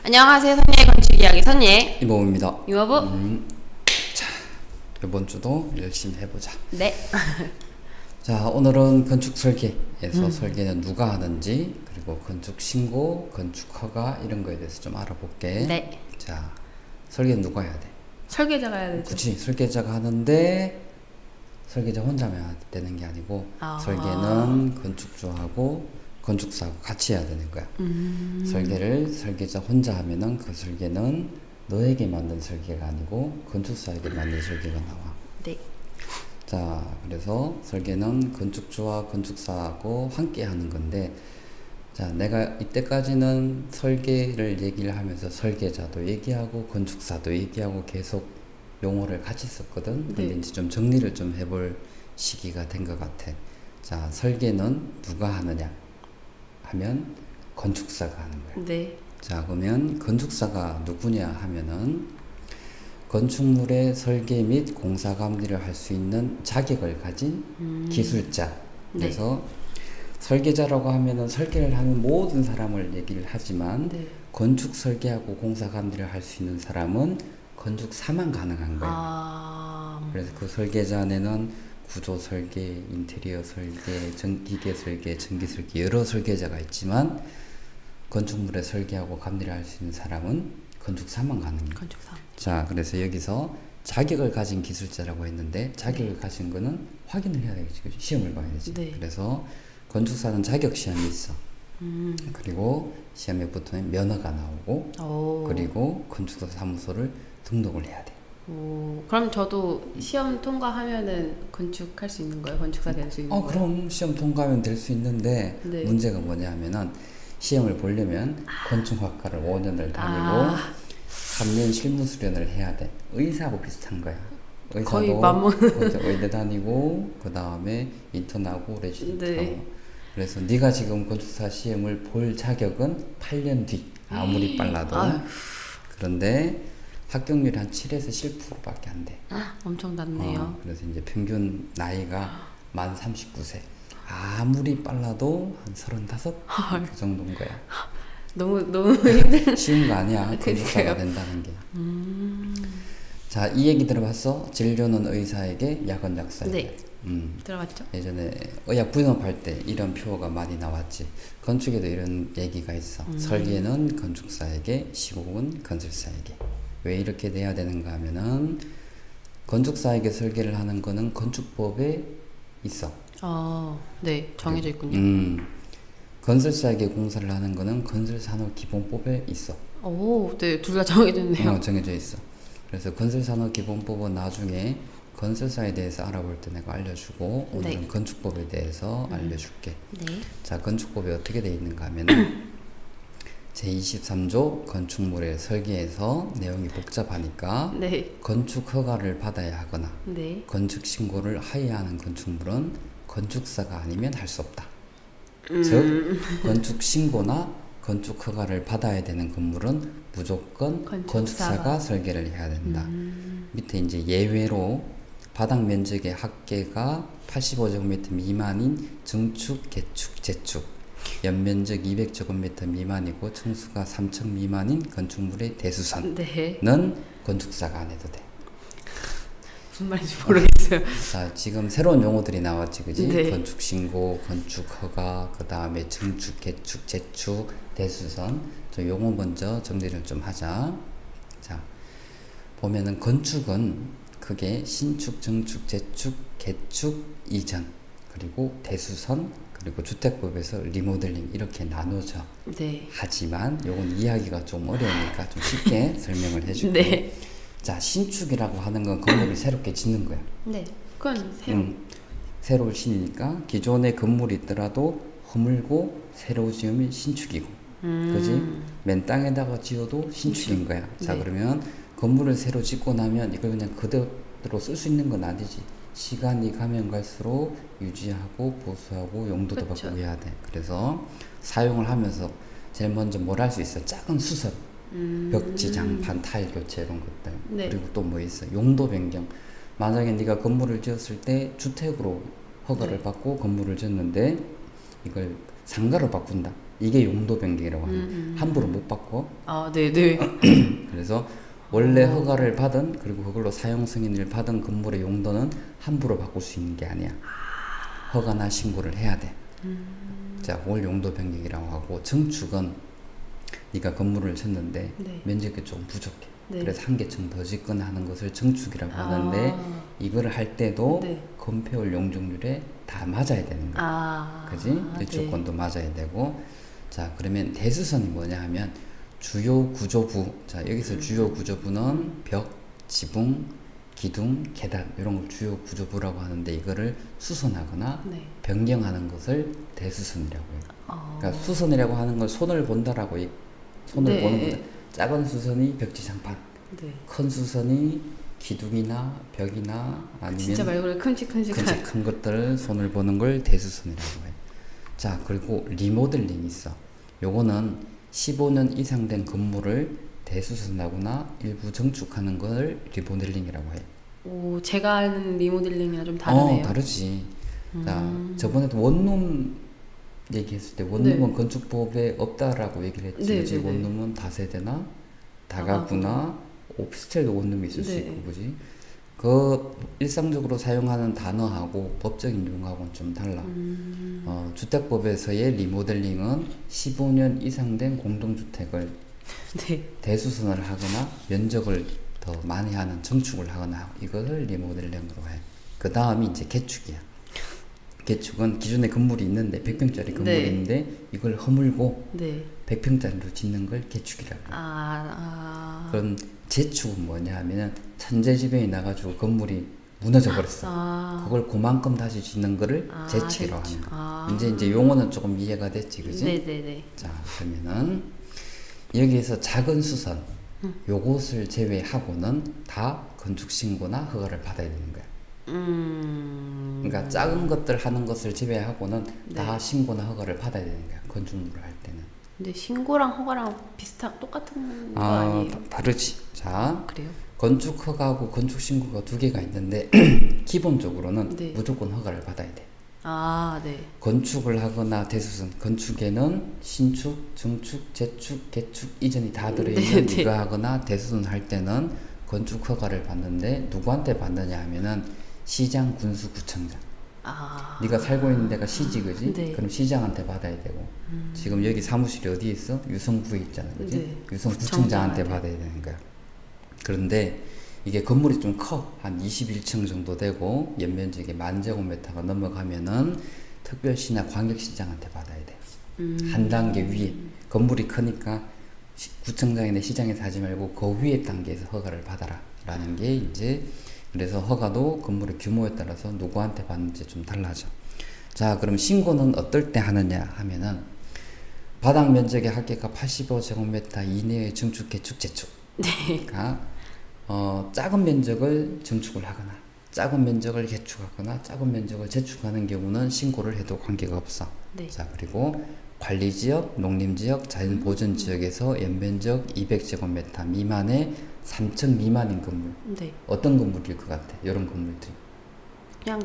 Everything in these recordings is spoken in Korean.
안녕하세요. 선예의 건축 이야기 선예 이모입니다. 이모부. 자, 이번 주도 열심히 해보자. 네. 자, 오늘은 건축 설계에서 설계는 누가 하는지, 그리고 건축 신고, 건축 허가 이런 거에 대해서 좀 알아볼게. 네. 자, 설계는 누가 해야 돼? 설계자가 해야 되죠. 그치, 설계자가 하는데 설계자 혼자만 되는 게 아니고 설계는 건축주하고 건축사하고 같이 해야 되는 거야. 설계를 설계자 혼자 하면은 그 설계는 너에게 만든 설계가 아니고 건축사에게 만든 설계가 나와. 네. 자, 그래서 설계는 건축주와 건축사하고 함께 하는 건데, 자, 내가 이때까지는 설계를 얘기를 하면서 설계자도 얘기하고 건축사도 얘기하고 계속 용어를 같이 썼거든. 근데 네. 이제 좀 정리를 좀 해볼 시기가 된 것 같아. 자, 설계는 누가 하느냐 하면 건축사가 하는 거야. 네. 자, 그러면 건축사가 누구냐 하면은 건축물의 설계 및 공사 감리를 할 수 있는 자격을 가진 기술자. 그래서 설계자라고 하면은 설계를 하는 모든 사람을 얘기를 하지만 네. 건축 설계하고 공사 감리를 할 수 있는 사람은 건축사만 가능한 거예요. 그래서 그 설계자 안에는 구조 설계, 인테리어 설계, 기계 설계, 전기 설계 여러 설계자가 있지만 건축물의 설계하고 감리를 할 수 있는 사람은 건축사만 가능해요. 건축사. 자, 그래서 여기서 자격을 가진 기술자라고 했는데 자격을 가진 거는 확인을 해야 되겠지. 그치? 시험을 봐야 되지. 네. 그래서 건축사는 자격 시험이 있어. 그리고 시험에 붙으면 면허가 나오고 그리고 건축사 사무소를 등록을 해야 돼. 그럼 저도 시험 통과하면은 건축할 수 있는 거예요? 건축사 될 수 있는 거예요? 그럼 시험 통과하면 될 수 있는데 네. 문제가 뭐냐 하면은 시험을 보려면 건축학과를 5년을 다니고 3년 실무 수련을 해야 돼. 의사하고 비슷한 거야. 의사도 거의 맞먹는. 의대 다니고 그 다음에 인턴하고 레지던트하고. 네. 그래서 네가 지금 건축사 시험을 볼 자격은 8년 뒤. 아무리 빨라도. 그런데 합격률이 한 7에서 10%밖에 안 돼. 엄청 낮네요. 그래서 이제 평균 나이가 만 39세. 아무리 빨라도 한 35? 그 정도인 거야. 너무 힘든. 쉬운 거 아니야. 건축사가 된다는 게. 자, 이 얘기 들어봤어? 진료는 의사에게, 약은 약사에게. 네. 들어봤죠? 예전에 의학 분업할 때 이런 표어가 많이 나왔지. 건축에도 이런 얘기가 있어. 설계는 건축사에게, 시공은 건설사에게. 왜 이렇게 돼야 되는가 하면은 건축사에게 설계를 하는 거는 건축법에 있어. 네. 정해져 있군요. 건설사에게 공사를 하는 거는 건설산업기본법에 있어. 네. 둘 다 정해져 있네요. 정해져 있어. 그래서 건설산업기본법은 나중에 건설사에 대해서 알아볼 때 내가 알려주고 오늘은 네. 건축법에 대해서 알려줄게. 네. 자, 건축법이 어떻게 돼 있는가 하면은 제23조 건축물의 설계에서 내용이 복잡하니까 네. 건축 허가를 받아야 하거나 네. 건축 신고를 하여야 하는 건축물은 건축사가 아니면 할 수 없다. 즉 건축 신고나 건축 허가를 받아야 되는 건물은 무조건 건축사가 설계를 해야 된다. 밑에 이제 예외로 바닥 면적의 합계가 85제곱미터 미만인 증축, 개축, 재축, 연면적 200제곱미터 미만이고 층수가 3층 미만인 건축물의 대수선은 네. 건축사가 안 해도 돼. 무슨 말인지 모르겠어요. 자, 지금 새로운 용어들이 나왔지, 그지? 네. 건축 신고, 건축 허가, 그 다음에 증축, 개축, 재축, 대수선. 저 용어 먼저 정리를 좀 하자. 자, 보면은 건축은 크게 신축, 증축, 재축, 개축, 이전, 그리고 대수선, 그리고 주택법에서 리모델링 이렇게 나눠져. 네. 하지만 요건 이해하기가 좀 어려우니까 좀 쉽게 설명을 해줄게. 네. 자, 신축이라고 하는 건 건물을 새롭게 짓는 거야. 네. 그건 새로 신이니까 기존의 건물이 있더라도 허물고 새로 지으면 신축이고, 그지? 맨 땅에다가 지어도 신축인 거야. 자, 네. 그러면 건물을 새로 짓고 나면 이걸 그냥 그대로 쓸 수 있는 건 아니지. 시간이 가면 갈수록 유지하고 보수하고 용도도 그쵸. 바꾸고 해야 돼. 그래서 사용을 하면서 제일 먼저 뭘 할 수 있어? 작은 수설, 벽지, 장판, 타일 교체 이런 것들. 네. 그리고 또 뭐 있어? 용도 변경. 만약에 네가 건물을 지었을 때 주택으로 허가를 받고 건물을 지었는데 이걸 상가로 바꾼다. 이게 용도 변경이라고 하는 함부로 못 바꿔. 아, 네네. 그래서 원래 허가를 받은 그리고 그걸로 사용 승인을 받은 건물의 용도는 함부로 바꿀 수 있는 게 아니야. 허가나 신고를 해야 돼. 자, 그걸 용도 변경이라고 하고 증축은 네가 건물을 쳤는데 네. 면적이 좀 부족해. 네. 그래서 한 개층 더 짓거나 하는 것을 증축이라고 하는데 이거를 할 때도 네. 건폐율 용적률에 다 맞아야 되는 거야. 그지? 일조권도 네. 맞아야 되고. 자, 그러면 대수선이 뭐냐 하면 주요 구조부. 자, 여기서 주요 구조부는 벽, 지붕, 기둥, 계단 이런 걸 주요 구조부라고 하는데 이거를 수선하거나 네. 변경하는 것을 대수선이라고 해요. 그러니까 수선이라고 하는 걸 손을 본다라고 손을 네. 보는 거죠. 작은 수선이 벽지장판, 네. 큰 수선이 기둥이나 벽이나 아니면 진짜 말 그대로 큼직큼직한. 큰 것들을 손을 보는 걸 대수선이라고 해요. 자, 그리고 리모델링이 있어. 요거는 15년 이상 된 건물을 대수선하거나 일부 증축하는 걸 리모델링이라고 해요. 오, 제가 아는 리모델링이랑 좀 다르네요. 다르지. 자, 저번에도 원룸 얘기했을 때 원룸은 네. 건축법에 없다라고 얘기를 했지. 네, 그치? 네, 네. 원룸은 다세대나 다가구나 오피스텔도 원룸이 있을 수 네. 있고, 그지? 그 일상적으로 사용하는 단어하고 법적인 용어하고는 좀 달라. 주택법에서의 리모델링은 15년 이상 된 공동주택을 네. 대수선을 하거나 면적을 더 많이 하는 증축을 하거나 이것을 리모델링으로 해. 그 다음이 이제 개축이야. 개축은 기존에 건물이 있는데 100평짜리 건물이 네. 있는데 이걸 허물고 네. 100평짜리로 짓는 걸 개축이라고 해요. 그럼 재축은 뭐냐 하면은 천재지변이 나가지고 건물이 무너져 버렸어. 그걸 그만큼 다시 짓는 거를 재축이라고 하는 거야. 이제 용어는 조금 이해가 됐지, 그지? 네네네. 자, 그러면은 여기에서 작은 수선 요것을 제외하고는 다 건축 신고나 허가를 받아야 되는 거야. 그러니까 작은 것들 하는 것을 제외하고는 다 네. 신고나 허가를 받아야 되는 거야. 건축물을 할 때는. 근데 신고랑 허가랑 똑같은 거 아니에요? 다르지. 자, 그래요? 건축 허가하고 건축 신고가 두 개가 있는데 기본적으로는 네. 무조건 허가를 받아야 돼. 네. 건축을 하거나 대수선, 건축에는 신축, 증축, 재축, 개축 이전이 다 들어있는 네. 이거 하거나 대수선 할 때는 건축 허가를 받는데 누구한테 받느냐 하면은 시장, 군수, 구청장. 네가 살고 있는 데가 시지, 그지? 네. 그럼 시장한테 받아야 되고. 지금 여기 사무실이 어디에 있어? 유성구에 있잖아, 그지? 네. 유성구청장한테 구청장한테. 받아야 되는 거야. 그런데 이게 건물이 좀 커. 한 21층 정도 되고 연면적이 10,000제곱미터가 넘어가면은 특별시나 광역시장한테 받아야 돼. 한 단계 위에. 건물이 크니까 구청장이나 시장에서 하지 말고 그 위에 단계에서 허가를 받아라 라는 게 이제, 그래서 허가도 건물의 규모에 따라서 누구한테 받는지 좀 달라져. 자, 그럼 신고는 어떨 때 하느냐 하면은 바닥 면적의 합계가 85제곱미터 이내의 증축, 개축, 재축. 네. 그러니까 작은 면적을 증축을 하거나 작은 면적을 개축하거나 작은 면적을 재축하는 경우는 신고를 해도 관계가 없어. 네. 자, 그리고 관리지역, 농림지역, 자연보전지역에서 연면적 200제곱미터 미만의 3층 미만인 건물. 네. 어떤 건물일 것 같아? 이런 건물들이. 그냥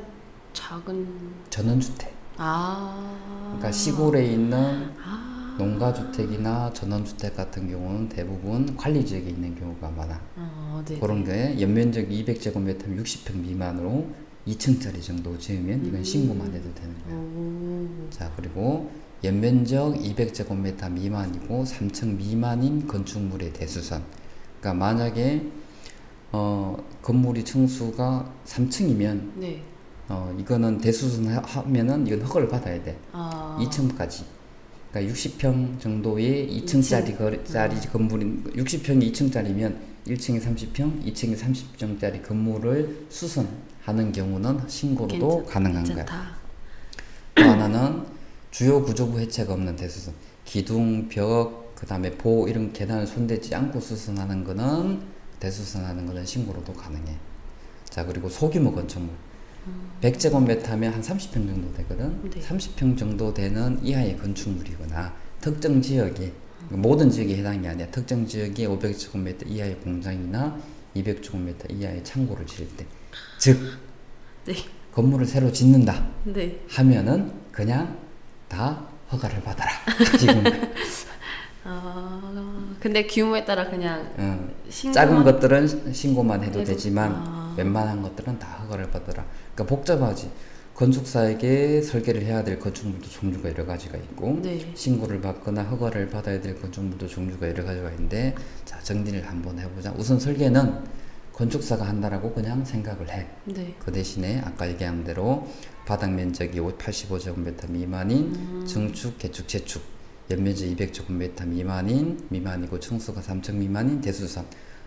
작은. 전원주택. 그러니까 시골에 있는 농가주택이나 전원주택 같은 경우는 대부분 관리지역에 있는 경우가 많아. 네. 그런 게 연면적이 200제곱미터 60평 미만으로 2층짜리 정도 지으면 이건 신고만 해도 되는 거야. 자, 그리고 연면적 200제곱미터 미만이고 3층 미만인 건축물의 대수선. 그러니까 만약에 건물이 층수가 3층이면 네. 이거는 대수선 하면은 이건 허가를 받아야 돼. 2층까지. 그러니까 60평 정도의 2층짜리 건물인 60평이 2층짜리면 1층에 30평, 2층에 30평짜리 건물을 수선하는 경우는 신고로도 가능한 거야. 또 하나는 주요 구조부 해체가 없는 대수선. 기둥, 벽, 그 다음에 보 이런 계단을 손대지 않고 수선하는 거는 대수선하는 거는 신고로도 가능해. 자, 그리고 소규모 건축물. 100제곱미터면 한 30평 정도 되거든. 네. 30평 정도 되는 이하의 건축물이거나 특정 지역에, 모든 지역에 해당이 아니야. 특정 지역에 500제곱미터 이하의 공장이나 200제곱미터 이하의 창고를 지을 때, 즉 네. 건물을 새로 짓는다 네. 하면은 그냥 다 허가를 받아라. 이건 거야. 근데 규모에 따라 그냥 작은 것들은 신고만 해도 되지만 아. 웬만한 것들은 다 허가를 받아라. 그러니까 복잡하지. 건축사에게 설계를 해야 될 건축물도 종류가 여러 가지가 있고 네. 신고를 받거나 허가를 받아야 될 건축물도 종류가 여러 가지가 있는데 자 정리를 한번 해보자. 우선 설계는 건축사가 한다라고 그냥 생각을 해. 네. 그 대신에 아까 얘기한 대로 바닥 면적이 85제곱미터 미만인 증축, 개축, 재축 연면적 200제곱미터 미만이고 층수가 3층 미만인 대수선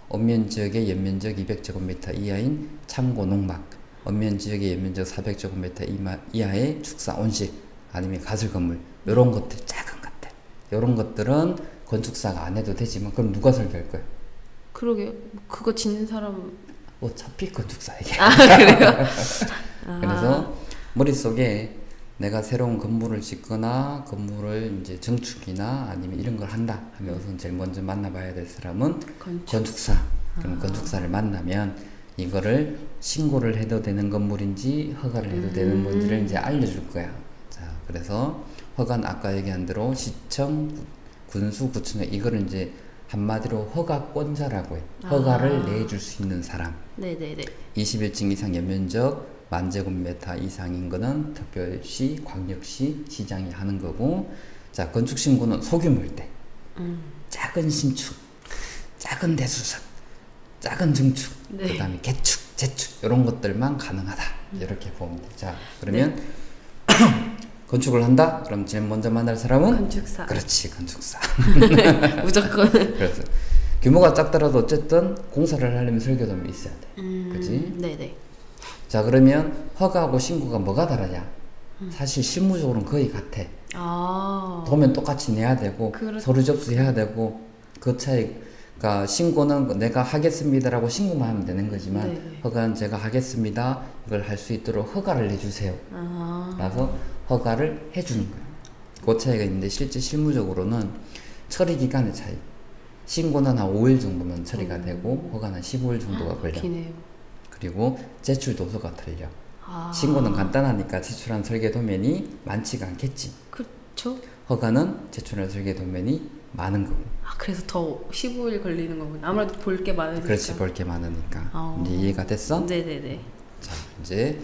언면지역의 연면적 200제곱미터 이하인 창고, 농막 언면지역의 연면적 400제곱미터 이하의 축사, 온실 아니면 가설 건물 이런 것들 작은 것들 이런 것들은 건축사가 안 해도 되지만 그럼 누가 설계할 거야? 그러게 그거 짓는 사람 어차피 건축사에게. 그래요? 그래서 머릿속에 내가 새로운 건물을 짓거나 건물을 이제 증축이나 아니면 이런 걸 한다 하면 우선 제일 먼저 만나봐야 될 사람은 건축사. 그럼 건축사를 만나면 이거를 신고를 해도 되는 건물인지 허가를 해도 되는 건지를 이제 알려줄 거야. 자, 그래서 허가는 아까 얘기한 대로 시청, 군수, 구청 이거를 이제 한마디로 허가권자라고 해. 허가를 내줄 수 있는 사람. 네네네. 21층 이상 연면적 10,000제곱미터 이상인 거는 특별시, 광역시, 시장이 하는 거고 자 건축 신고는 소규모일 때 작은 신축, 작은 대수선, 작은 증축, 네. 그 다음에 개축, 재축 이런 것들만 가능하다 이렇게 보면 돼. 자 그러면 건축을 한다? 그럼 제일 먼저 만날 사람은? 건축사. 그렇지 건축사. 무조건. 그래서 규모가 작더라도 어쨌든 공사를 하려면 설계도면 있어야 돼. 그치? 네네. 자 그러면 허가하고 신고가 뭐가 다르냐? 사실 실무적으로는 거의 같아. 도면 똑같이 내야 되고 서류 접수해야 되고 그 차이가 신고는 내가 하겠습니다라고 신고만 하면 되는 거지만 네. 허가는 제가 하겠습니다. 이걸 할 수 있도록 허가를 내주세요. 라서 허가를 해주는 거예요. 그 차이가 있는데 실제 실무적으로는 처리 기간의 차이. 신고는 한 5일 정도면 처리가 되고 허가는 15일 정도가 걸려. 기네요. 그리고 제출 도서가 틀려. 신고는 간단하니까 제출한 설계 도면이 많지가 않겠지. 그렇죠. 허가는 제출한 설계 도면이 많은 거고. 그래서 더 15일 걸리는 거구나. 아무래도 볼 게 많으니까. 그렇지, 볼 게 많으니까. 이제 이해가 됐어? 네네네. 자, 이제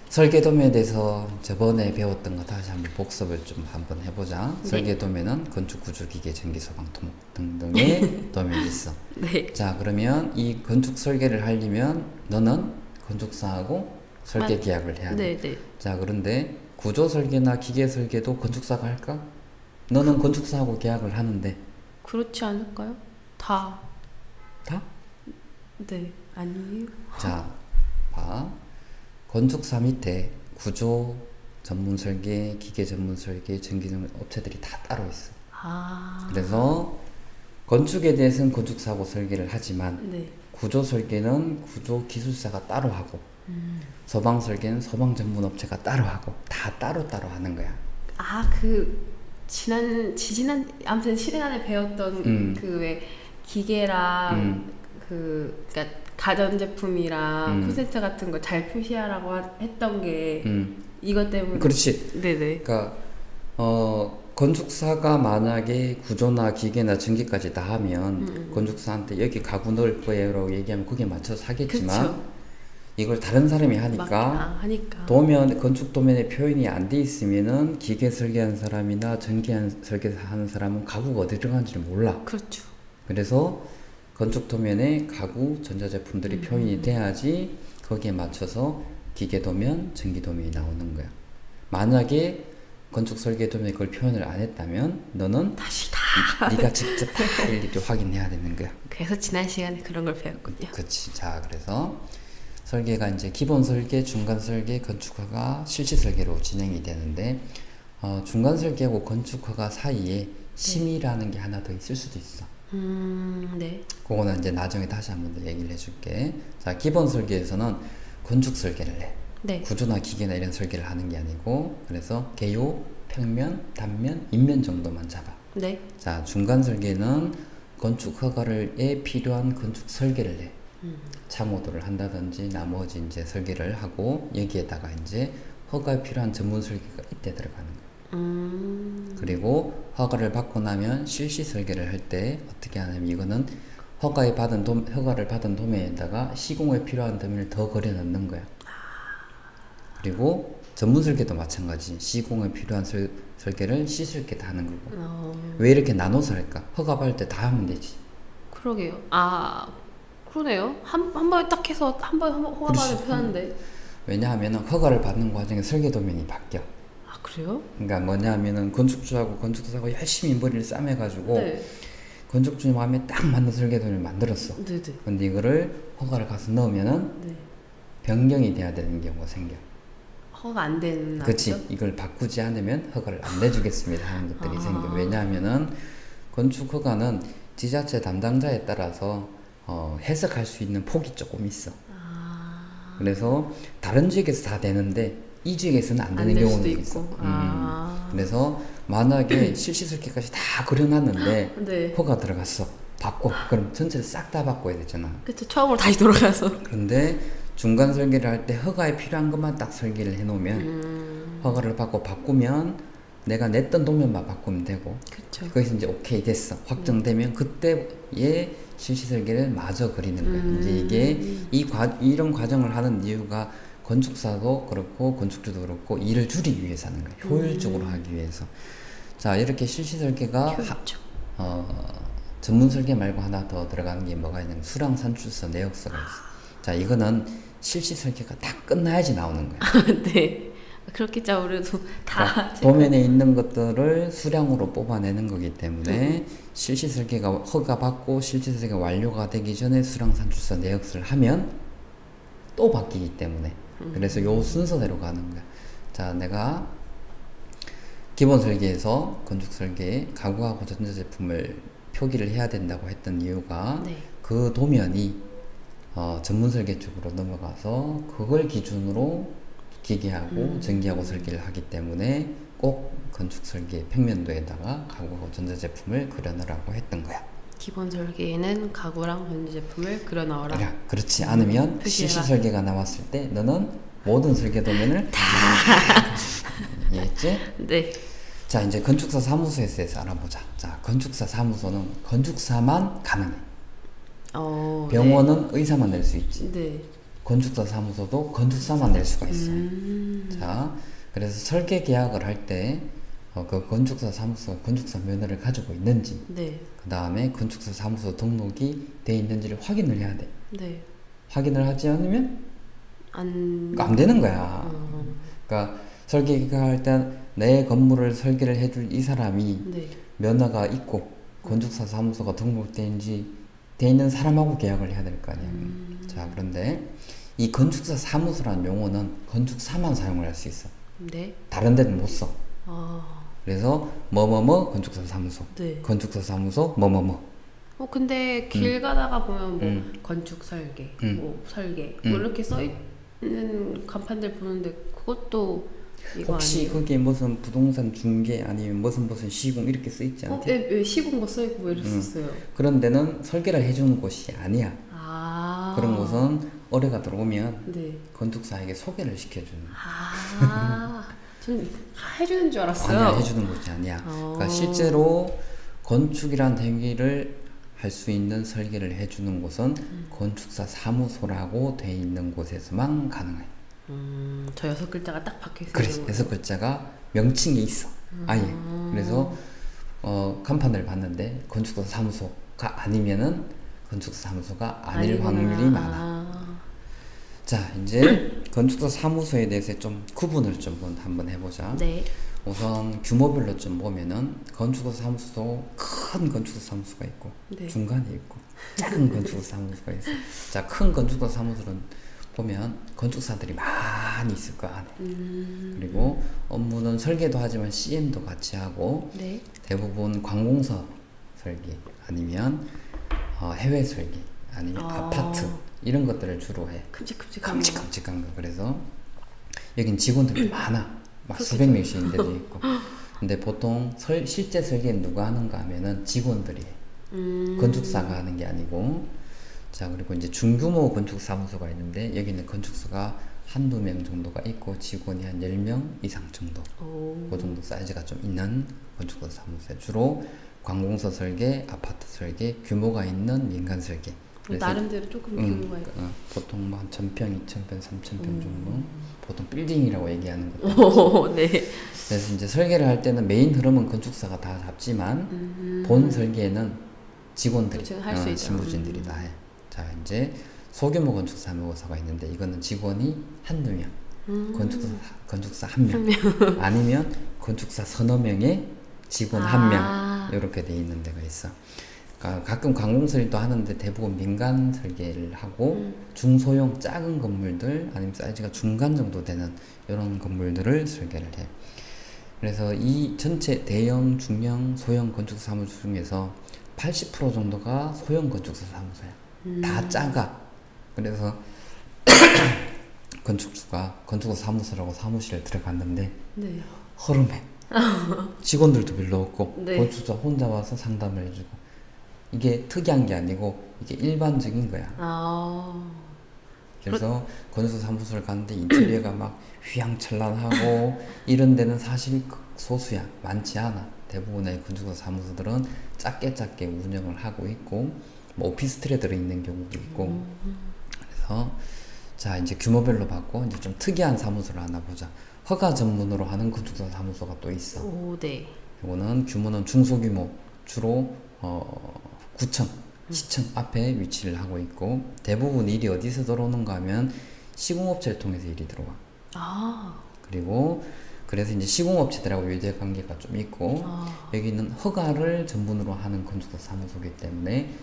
설계 도면에 대해서 저번에 배웠던 거 다시 한번 복습을 좀 한번 해보자. 네. 설계 도면은 건축 구조 기계 전기 소방 토목 등등의 도면이 있어. 네. 자, 그러면 이 건축 설계를 하려면 너는 건축사하고 설계 계약을 해야 돼. 네네. 자, 그런데 구조 설계나 기계 설계도 건축사가 할까? 너는 건축사하고 계약을 하는데. 그렇지 않을까요? 다. 다? 네. 아니에요. 자, 봐. 건축사 밑에 구조 전문 설계, 기계 전문 설계, 전기 전문 업체들이 다 따로 있어. 그래서 건축에 대해서는 건축사하고 설계를 하지만 네. 구조 설계는 구조 기술사가 따로 하고 소방 설계는 소방 전문 업체가 따로 하고 다 따로따로 하는 거야. 지난 아무튼 시간에 배웠던 그 왜 기계랑 그러니까 가전제품이랑 콘센트 같은 거 잘 표시하라고 했던 게 이것 때문에. 그렇지. 네네. 그러니까 건축사가 만약에 구조나 기계나 전기까지 다 하면 건축사한테 여기 가구 넣을 거예요라고 얘기하면 그게 맞춰서 하겠지만 그쵸. 이걸 다른 사람이 하니까 도면 건축 도면에 표현이 안 돼 있으면은 기계 설계한 사람이나 전기 설계하는 사람은 가구가 어디 들어가는지를 몰라. 그렇죠. 그래서 건축 도면에 가구 전자제품들이 표현이 돼야지 거기에 맞춰서 기계 도면, 전기 도면이 나오는 거야. 만약에 건축 설계 도면에 그걸 표현을 안 했다면 너는 다시 다 네가 직접 다 일일이 확인해야 되는 거야. 그래서 지난 시간에 그런 걸 배웠군요. 그렇지. 자, 그래서 설계가 이제 기본 설계, 중간 설계, 건축허가, 실시 설계로 진행이 되는데 중간 설계하고 건축허가 사이에 심의라는 게 하나 더 있을 수도 있어. 네. 그거는 이제 나중에 다시 한번 더 얘기를 해줄게. 자, 기본 설계에서는 건축 설계를 해. 네. 구조나 기계나 이런 설계를 하는 게 아니고 그래서 개요, 평면, 단면, 인면 정도만 잡아. 네. 자, 중간 설계는 건축 허가에 필요한 건축 설계를 해. 참호도를 한다든지 나머지 이제 설계를 하고 여기에다가 이제 허가에 필요한 전문 설계가 이때 들어가는 그리고 허가를 받고 나면 실시 설계를 할 때 어떻게 하냐면 이거는 허가를 받은 도면에다가 시공에 필요한 도면을 더 그려 넣는 거야. 그리고 전문 설계도 마찬가지. 시공에 필요한 설계를 시설계 다 하는 거고. 왜 이렇게 나눠서 할까? 허가 받을 때 다 하면 되지. 그러게요. 그러네요. 한 번에 딱 해서 한 번에 허가 받으면 편한데. 왜냐하면 허가를 받는 과정에 설계 도면이 바뀌어. 그래요? 그러니까 뭐냐면은 건축주하고 건축사하고 열심히 머리를 싸매가지고 네. 건축주 마음에 딱 맞는 설계 도면을 만들었어. 네네. 근데 이거를 허가를 가서 넣으면은 네. 변경이 돼야 되는 경우가 생겨. 허가 안 되는 그치. 이걸 바꾸지 않으면 허가를 안 내주겠습니다 하는 것들이 생겨. 왜냐하면은 건축 허가는 지자체 담당자에 따라서 해석할 수 있는 폭이 조금 있어. 그래서 다른 지역에서 다 되는데 이 지역에서는 안 되는 경우도 있어. 그래서 만약에 실시 설계까지 다 그려놨는데 네. 허가 들어갔어. 바꿔. 그럼 전체를 싹 다 바꿔야 되잖아. 그쵸. 처음으로 다시 돌아가서. 그런데 중간 설계를 할 때 허가에 필요한 것만 딱 설계를 해놓으면 허가를 받고 바꾸면 내가 냈던 도면만 바꾸면 되고. 그쵸. 거기서 이제 오케이 됐어. 확정되면 그때의 실시 설계를 마저 그리는 거야. 이제 이게 이런 과정을 하는 이유가 건축사도 그렇고 건축주도 그렇고 일을 줄이기 위해서 하는 거야. 효율적으로 하기 위해서. 자, 이렇게 실시 설계가 전문 설계 말고 하나 더 들어가는 게 뭐가 있냐면 수량 산출서 내역서가 있어. 자, 이거는 실시 설계가 다 끝나야지 나오는 거야. 네. 그렇겠죠. 우리도 다. 그러니까 도면에 있는 것들을 수량으로 뽑아내는 거기 때문에 실시 설계가 허가 받고 실시 설계가 완료가 되기 전에 수량 산출서 내역서를 하면 또 바뀌기 때문에 그래서 요 순서대로 가는 거야. 자, 내가 기본 설계에서 건축 설계에 가구하고 전자제품을 표기를 해야 된다고 했던 이유가 네. 그 도면이 전문 설계 쪽으로 넘어가서 그걸 기준으로 기계하고 전기하고 설계를 하기 때문에 꼭 건축 설계 평면도에다가 가구하고 전자제품을 그려넣으라고 했던 거야. 기본 설계에는 가구랑 전자제품을 그려 넣어라. 그렇지 않으면 실시 설계가 나왔을 때 너는 모든 설계 도면을 다 이해했지? 네. 자, 이제 건축사 사무소에 대해서 알아보자. 자, 건축사 사무소는 건축사만 가능해. 병원은 네. 의사만 낼 수 있지. 네. 건축사 사무소도 건축사만 낼 수가 있어. 자, 그래서 설계 계약을 할 때 그 건축사 사무소가 건축사 면허를 가지고 있는지, 네. 그 다음에 건축사 사무소 등록이 돼 있는지를 확인을 해야 돼. 네. 확인을 하지 않으면 안 되는 거야. 그러니까 설계 계약할 때 내 건물을 설계를 해줄 이 사람이 네. 면허가 있고 건축사 사무소가 등록돼 있는 사람하고 계약을 해야 될 거 아니야. 자, 그런데 이 건축사 사무소라는 용어는 건축사만 사용을 할 수 있어. 네. 다른 데는 못 써. 그래서 뭐뭐뭐 건축사 사무소, 네. 건축사 사무소 뭐뭐뭐. 근데 길 가다가 보면 뭐 건축 설계, 뭐 설계 뭐 이렇게 써 있는 간판들 보는데 그것도 이거 혹시 아니에요? 거기에 무슨 부동산 중개 아니면 무슨 시공 이렇게 써 있지 않대? 왜 시공 뭐 써 있고 뭐 이랬었어요. 그런 데는 설계를 해주는 곳이 아니야. 그런 곳은 의뢰가 들어오면 네. 건축사에게 소개를 시켜주는. 전 해주는 줄 알았어요. 아니야, 해주는 곳이 아니야. 그러니까 실제로 건축이란 행위를 할 수 있는 설계를 해주는 곳은 건축사 사무소라고 돼 있는 곳에서만 가능해. 저 6글자가 딱 박혀있어요. 그래, 6글자가 명칭이 있어. 아예. 그래서 간판을 봤는데 건축사 사무소가 아니면은 건축사 사무소가 아닐 확률이 많아. 자, 이제 건축사 사무소에 대해서 좀 구분을 좀 한번 해보자. 네. 우선 규모별로 좀 보면은 건축사 사무소도 큰 건축사 사무소가 있고 네. 중간에 있고 작은 건축사 사무소가 있어. 자, 큰 건축사 사무소는 보면 건축사들이 많이 있을 거 안에. 그리고 업무는 설계도 하지만 CM도 같이 하고 네. 대부분 관공서 설계 아니면 해외 설계 아니면 아파트 이런 것들을 주로 해. 큼직큼직한 거. 그래서 여긴 직원들이 많아. 막 수백 명씩 있는 데도 있고. 근데 보통 실제 설계는 누가 하는가 하면은 직원들이 해. 건축사가 하는 게 아니고. 자, 그리고 이제 중규모 건축사무소가 있는데 여기는 건축사가 한두 명 정도가 있고 직원이 한 10명 이상 정도. 그 정도 사이즈가 좀 있는 건축사 사무소에 주로 관공서 설계, 아파트 설계, 규모가 있는 민간 설계. 나름대로 조금 규모가 있고. 보통 뭐 한 1000평, 2000평, 3000평 정도. 보통 빌딩이라고 얘기하는 것도. 네. 그래서 이제 설계를 할 때는 메인 흐름은 건축사가 다 잡지만 본 설계는 직원들이, 실무진들이 다 해. 자, 이제 소규모 건축 사무소가 있는데 이거는 직원이 한두 명, 건축사 한 명, 아니면 건축사 서너 명의 직원 한 명, 이렇게 돼 있는 데가 있어. 그러니까 가끔 관공설계도 하는데 대부분 민간 설계를 하고 중소형 작은 건물들 아니면 사이즈가 중간 정도 되는 이런 건물들을 설계를 해. 그래서 이 전체 대형, 중형, 소형 건축사 사무소 중에서 80% 정도가 소형 건축사 사무소야. 다 작아. 그래서 건축사 사무소라고 사무실에 들어갔는데 네. 허름해. 직원들도 별로 없고 네. 건축사 혼자 와서 상담을 해주고. 이게 특이한 게 아니고 이게 일반적인 거야. 그래서 건축사 사무소를 가는데 인테리어가 막 휘황찬란하고 이런 데는 사실 소수야. 많지 않아. 대부분의 건축사 사무소들은 작게 운영을 하고 있고 뭐 오피스텔에 들어있는 경우도 있고. 그래서 자, 이제 규모별로 봤고 이제 좀 특이한 사무소를 하나 보자. 허가 전문으로 하는 건축사 사무소가 또 있어. 네. 이거는 규모는 중소규모, 주로 구청, 시청 앞에 위치를 하고 있고 대부분 일이 어디서 들어오는가 하면 시공업체를 통해서 일이 들어와. 그리고 그래서 이제 시공업체들하고 유대 관계가 좀 있고 여기는 허가를 전문으로 하는 건축사 사무소이기 때문에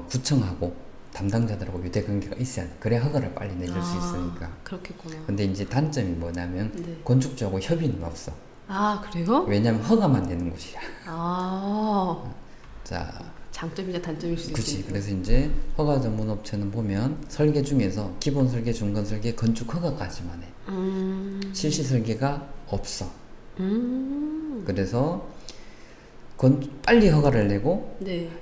구청하고 담당자들하고 유대 관계가 있어야 돼. 그래야 허가를 빨리 내줄 수 있으니까. 그렇겠구나. 근데 이제 단점이 뭐냐면 건축주하고 협의는 없어. 그래요? 왜냐면 허가만 내는 곳이야. 자, 장점이자 단점일 수 있겠네. 그치. 그래서 이제 허가 전문 업체는 보면 설계 중에서 기본 설계, 중간 설계, 건축 허가까지만 해. 실시 설계가 없어. 그래서 빨리 허가를 내고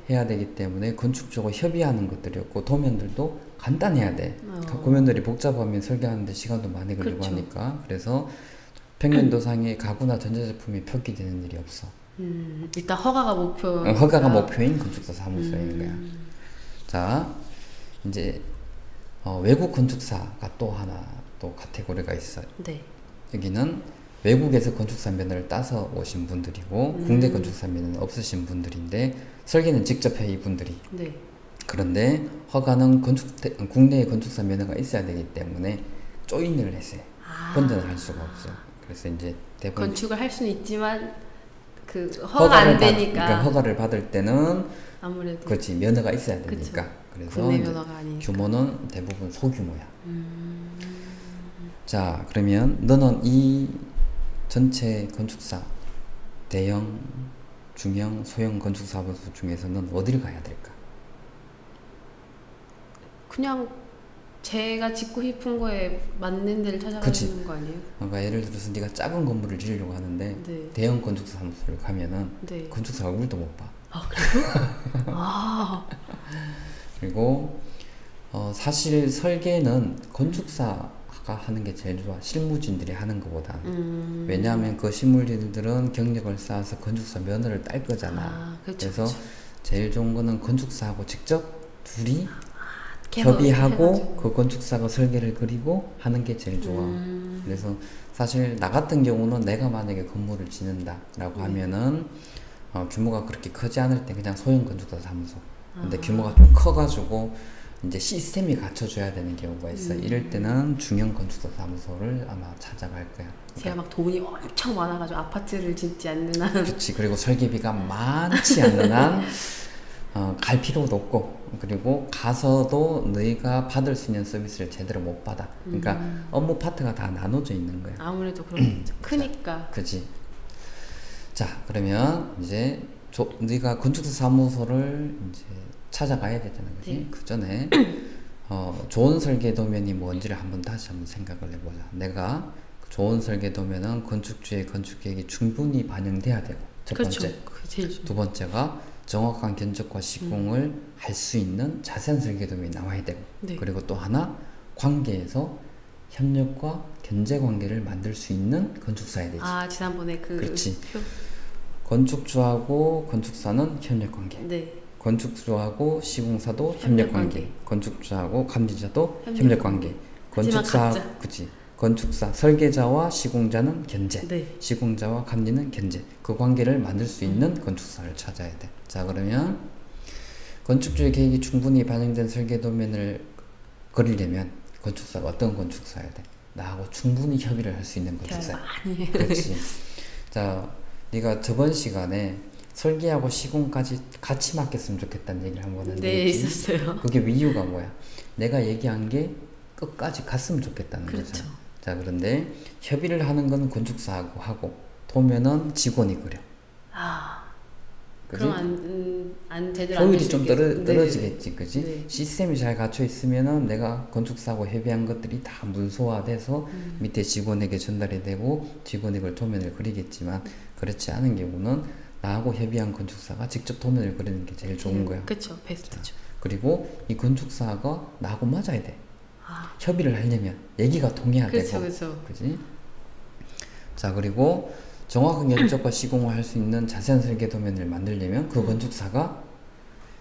해야 되기 때문에 건축주하고 협의하는 것들이 없고 도면들도 간단해야 돼. 도면들이 복잡하면 설계하는데 시간도 많이 걸리고 하니까. 그래서 평면도상에 가구나 전자제품이 표기되는 일이 없어. 일단 허가가 목표인 건축사 사무소인 거야. 자, 이제 외국 건축사가 또 하나 또 카테고리가 있어요. 여기는 외국에서 건축사 면허를 따서 오신 분들이고 국내 건축사 면허는 없으신 분들인데 설계는 직접 해 이분들이. 그런데 허가는 국내에 건축사 면허가 있어야 되기 때문에 조인을 했어요. 혼자는 할 수가 없어요. 그래서 이제 대부분 건축을 할 수는 있지만 그 허가가 안 되니까. 그러니까 허가를 받을 때는 아무래도 그렇지 면허가 있어야 되니까. 그래서 국내 면허가 아니니까. 규모는 대부분 소규모야. 자, 그러면 너는 이 전체 건축사 대형, 중형, 소형 건축사 사무소 중에서는 어디를 가야 될까? 그냥 제가 짓고 싶은 거에 맞는 데를 찾아가는 거 아니에요? 그러니까 예를 들어서 네가 작은 건물을 지으려고 하는데 대형 건축사 사무소를 가면은 건축사 얼굴도 못 봐. 그래요? 그리고 사실 설계는 건축사가 하는 게 제일 좋아. 실무진들이 하는 것보다. 왜냐하면 그 실무진들은 경력을 쌓아서 건축사 면허를 딸 거잖아. 그래서 제일 좋은 거는 건축사하고 직접 둘이 협의하고 그 건축사가 설계를 그리고 하는 게 제일 좋아. 그래서 사실 나 같은 경우는 내가 만약에 건물을 짓는다라고 하면은 규모가 그렇게 크지 않을 때 그냥 소형 건축사 사무소. 근데 규모가 좀 커가지고 이제 시스템이 갖춰줘야 되는 경우가 있어. 이럴 때는 중형 건축사 사무소를 아마 찾아갈 거야. 제가 막 돈이 엄청 많아가지고 아파트를 짓지 않는 한. 그렇지. 그리고 설계비가 많지 않는 한 갈 필요도 없고, 그리고 가서도 너희가 받을 수 있는 서비스를 제대로 못 받아. 그러니까 업무 파트가 다 나눠져 있는 거야. 아무래도 그럼 크니까. 그치. 자, 그러면 이제 너희가 건축사 사무소를 이제 찾아가야 되잖아, 그치? 그 전에 좋은 설계 도면이 뭔지를 다시 한번 생각을 해보자. 내가 좋은 설계 도면은 건축주의 건축계획이 충분히 반영돼야 되고, 첫 번째. 두 번째가 정확한 견적과 시공을 할 수 있는 자세한 설계 도면이 나와야 되고, 그리고 또 하나 관계에서 협력과 견제 관계를 만들 수 있는 건축사야 되지. 아, 지난번에 그 그렇지. 표. 건축주하고 건축사는 협력 관계. 네. 건축주하고 시공사도 협력 협력 관계. 관계. 건축주하고 감지자도 협력 협력 관계. 건축사, 각자. 그치. 건축사, 설계자와 시공자는 견제. 네. 시공자와 감리는 견제. 그 관계를 만들 수 있는 건축사를 찾아야 돼. 자, 그러면 건축주의 계획이 충분히 반영된 설계 도면을 그리려면 건축사가 어떤 건축사야 돼? 나하고 충분히 협의를 할 수 있는 건축사. 많이. 그렇지. 자, 네가 저번 시간에 설계하고 시공까지 같이 맡겼으면 좋겠다는 얘기를 한번 했는데. 네, 있었어요. 그게 이유가 뭐야? 내가 얘기한 게 끝까지 갔으면 좋겠다는 그렇죠. 거잖아. 자, 그런데 협의를 하는 건 건축사하고 하고 도면은 직원이 그려. 아, 그지? 그럼 안 제대로 안 효율이 좀 되시겠- 떨어지겠지, 그지? 네. 시스템이 잘 갖춰 있으면은 내가 건축사하고 협의한 것들이 다 문서화돼서 밑에 직원에게 전달이 되고 직원이 그걸 도면을 그리겠지만 그렇지 않은 경우는 나하고 협의한 건축사가 직접 도면을 그리는 게 제일 좋은 거야. 그렇죠, 베스트죠. 그리고 이 건축사가 나하고 맞아야 돼. 아, 협의를 하려면 얘기가 통해야 그렇죠, 되고, 그렇죠. 그지? 자, 그리고 정확한 견적과 시공을 할 수 있는 자세한 설계 도면을 만들려면 그 건축사가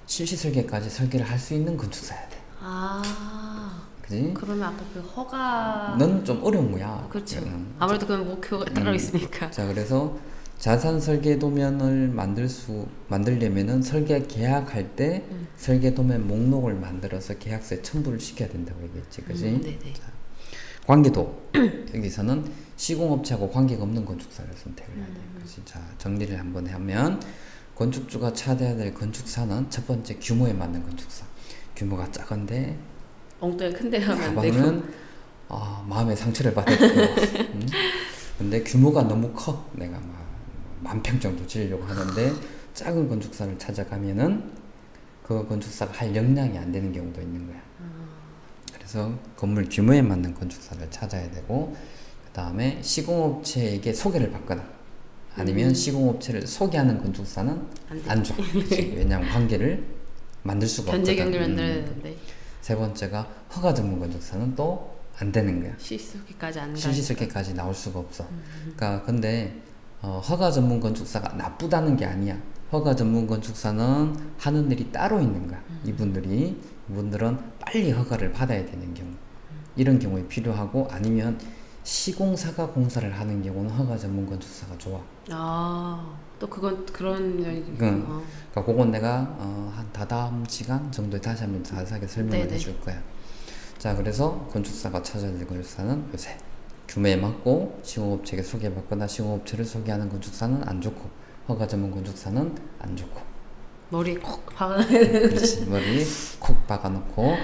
실시 설계까지 설계를 할 수 있는 건축사야 돼. 아, 그지? 그러면 아까 그 허가. 넌 좀 어려운 거야. 그렇죠. 아무래도 그건 목표가 따로 있으니까. 자, 그래서 자산 설계 도면을 만들려면은 설계 계약할 때 설계 도면 목록을 만들어서 계약서에 첨부를 시켜야 된다고 얘기했지, 그지? 네네. 자, 관계도 여기서는 시공업체하고 관계가 없는 건축사를 선택을 해야 돼. 그렇지? 자, 정리를 한번 하면 건축주가 찾아야 될 건축사는 첫 번째 규모에 맞는 건축사. 규모가 작은데 엉뚱하게 큰데 하면 안 되고. 가방은 마음의 상처를 받았고 근데 규모가 너무 커. 내가 막 10,000평 정도 지으려고 하는데 작은 건축사를 찾아가면은 그 건축사가 할 역량이 안 되는 경우도 있는 거야. 그래서 건물 규모에 맞는 건축사를 찾아야 되고 그 다음에 시공업체에게 소개를 받거나 아니면 시공업체를 소개하는 건축사는 안 줘. 왜냐하면 관계를 만들 수가 없거든. 견제 경기를 만들어야 되는데. 세 번째가 허가 전문 건축사는 또 안 되는 거야. 실수기까지 안 가. 실시설계까지 나올 수가 없어. 그러니까 근데 허가 전문 건축사가 나쁘다는 게 아니야. 허가 전문 건축사는 하는 일이 따로 있는 거야. 이분들은 빨리 허가를 받아야 되는 경우. 이런 경우에 필요하고 아니면 시공사가 공사를 하는 경우는 허가 전문 건축사가 좋아. 아, 또 그건 그런 면이 그러니까 그건 내가 한 다다음 시간 정도에 다시 한번 자세하게 설명을 네네. 해줄 거야. 자, 그래서 건축사가 찾아야 될 건축사는 요새 규모에 맞고 시공업체에게 소개받거나 시공업체를 소개하는 건축사는 안 좋고 허가 전문 건축사는 안 좋고. 머리에 콕 박아놔야 되는. 그렇지. 머리 콕 박아놓고.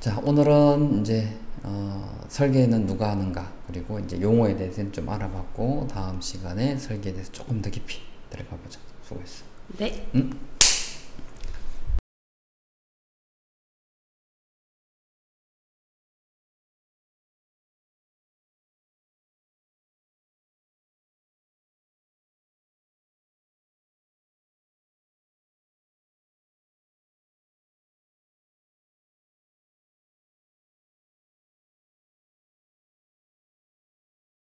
자, 오늘은 이제 설계는 누가 하는가 그리고 이제 용어에 대해서는 좀 알아봤고 다음 시간에 설계에 대해서 조금 더 깊이 들어가 보자. 수고했어. 네. 응?